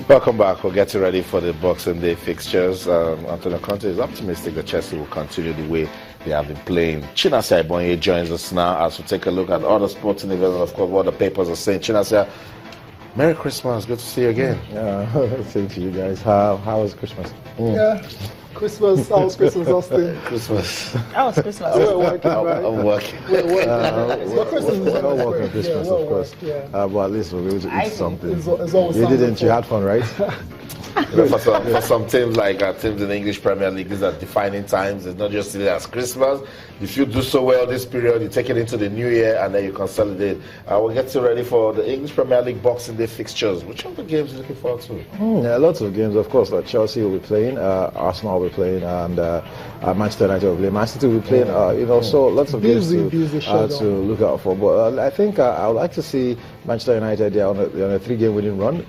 Welcome back. We're getting ready for the Boxing Day fixtures. Antonio Conte is optimistic that Chelsea will continue the way they have been playing. Chinasa Ibonye joins us now as we take a look at other sporting events and, of course, what the papers are saying. Chinasa, Merry Christmas. Good to see you again. Same to you guys. How was Christmas? Yeah. Christmas, how was Christmas, Austin? Christmas. How was Christmas? We're working, right? I'm working. We're all working Christmas, of course. But at least we'll be able to eat something. It's always You didn't, you had fun, right? For some teams like teams in the English Premier League, these are defining times. It's not just as Christmas. If you do so well this period, you take it into the new year and then you consolidate. We'll get you ready for the English Premier League Boxing Day fixtures. Which of the games are you looking forward to? Yeah, lots of games, of course. Like Chelsea will be playing, Arsenal will be playing, and Manchester United will be playing. Man City will be playing. So lots of games to look out for. But I think I would like to see Manchester United. They're on a 3-game winning run.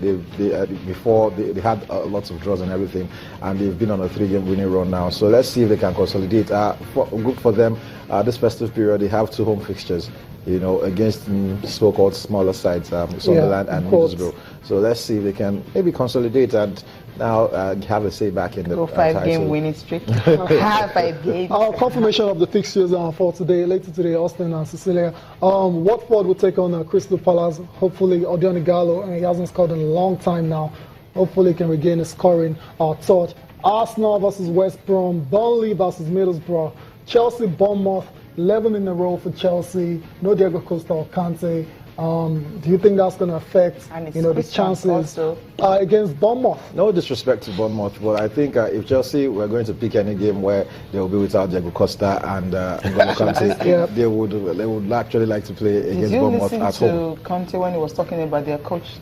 Before they had lots of draws and everything, and they've been on a 3-game winning run now. So let's see if they can consolidate. Good for them. This festive period, they have 2 home fixtures, against so-called smaller sides, Sunderland and Middlesbrough. So let's see if they can maybe consolidate and now have a say back in the 5-game winning streak. 5 games. Confirmation of the fixtures for today, later today, Austin and Cecilia. Watford will take on Crystal Palace. Hopefully, Odion Igalo, and he hasn't scored in a long time now. Hopefully, he can regain his scoring torch. Arsenal versus West Brom, Burnley versus Middlesbrough, Chelsea, Bournemouth, 11 in a row for Chelsea. No Diego Costa or Kante. Do you think that's going to affect the chances against Bournemouth? No disrespect to Bournemouth, but I think if Chelsea were going to pick any game where they will be without Diego Costa and N'Golo Kante, they would actually like to play against Bournemouth at home. Did you listen to Conte when he was talking about their coach?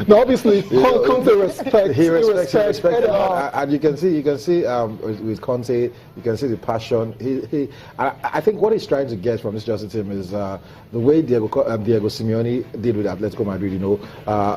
No, obviously Conte respects. He respects, and you can see with Conte, you can see the passion. I think what he's trying to get from this Chelsea team is the way Diego Simeone did with Atletico Madrid,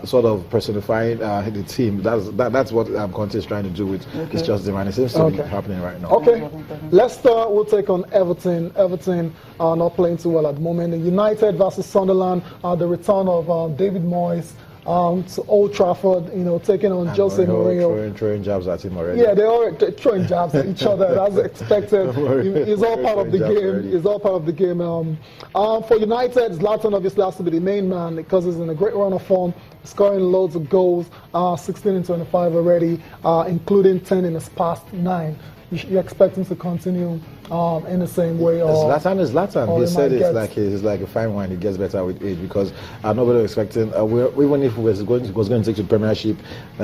sort of personifying the team. That's what Conte is trying to do with this Chelsea team, and it seems to be happening right now. Okay, Leicester will take on Everton. Everton are not playing too well at the moment. United versus Sunderland, the return of David Moyes to Old Trafford, taking on Jose Mourinho. Throwing jabs at him already. Yeah, they are throwing jabs at each other. That's expected. It's all part of the game. It's all part of the game. For United, Zlatan obviously has to be the main man because he's in a great run of form, scoring loads of goals, 16 in 25 already, including 10 in his past 9. You expect him to continue in the same way? Zlatan is Zlatan. He said it's like a fine wine. It gets better with age because nobody was expecting. Even if he was going to take the Premiership,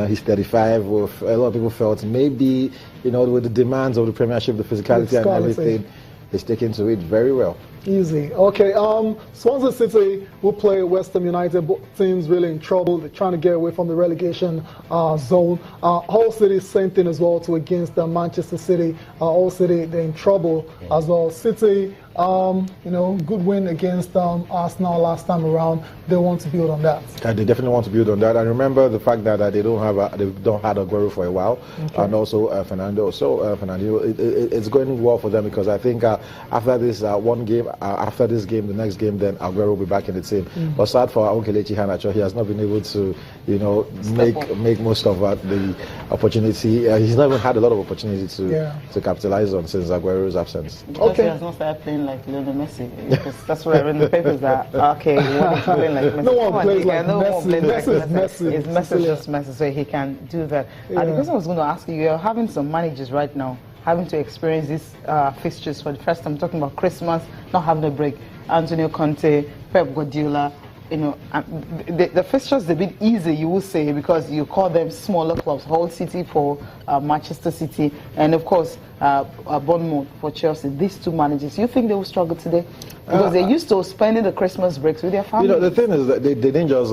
he's 35. A lot of people felt maybe with the demands of the Premiership, the physicality and everything, he's taken to it very well. Easy. Okay. Swansea City will play West Ham United. Both teams really in trouble. They're trying to get away from the relegation zone. Hull City, same thing as well, against Manchester City. Hull City, they're in trouble as well. City, good win against Arsenal last time around. They want to build on that. They definitely want to build on that. And remember the fact that they don't have Aguero for a while, and also Fernando. So Fernando, it's going well for them because I think after this one game. After this game, the next game, then Aguero will be back in the team. But sad for Kelechi Iheanacho, he has not been able to, make most of the opportunity. He's not even had a lot of opportunity to capitalize on since Aguero's absence. Because he has not started playing like Lionel Messi. Because that's what I read in the papers that playing like Messi. No one plays like Messi. Messi is Messi, just Messi, so he can do that. The person I was going to ask you're having some managers right now having to experience these fixtures for the first time. I'm talking about Christmas, not having a break. Antonio Conte, Pep Guardiola, the fixtures they've been easy, you would say, because you call them smaller clubs. Hull City for Manchester City, and of course Bournemouth for Chelsea. These 2 managers, you think they will struggle today? Because they're used to spending the Christmas breaks with their families. The thing is that they didn't just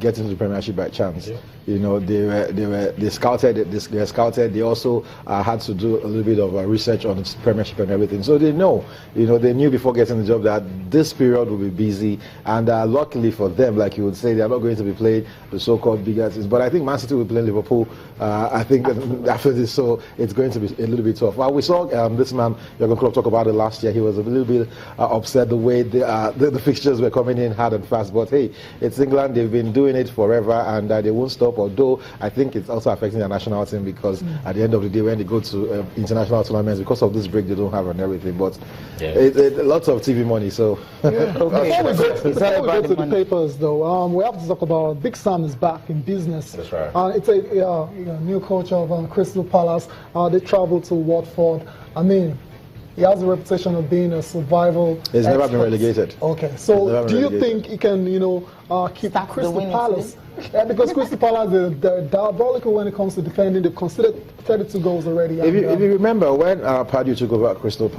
get into the Premiership by chance. They scouted. They scouted. They also had to do a little bit of research on the Premiership and everything. So they know. They knew before getting the job that this period will be busy. And luckily, mainly for them, like you would say. They are not going to be playing the so-called big artists. But I think Man City will play Liverpool. I think after this, so it's going to be a little bit tough. Well, we saw this man, Jurgen Klopp, talk about it last year. He was a little bit upset the way the fixtures were coming in hard and fast. But hey, it's England. They've been doing it forever, and they won't stop. Although I think it's also affecting their national team because at the end of the day, when they go to international tournaments, because of this break, they don't have and everything. But lots of TV money. So before we go to the papers, though, we have to talk about Big Sam is back in business. That's right. It's a new coach of Crystal Palace. They traveled to Watford. I mean, he has a reputation of being a survival. He's never been relegated. Okay, so do you think he can, keep Start Crystal Palace? Yeah, because Crystal Palace, they're diabolical when it comes to defending. They've conceded 32 goals already. If you remember when Pardew took over at Crystal Palace,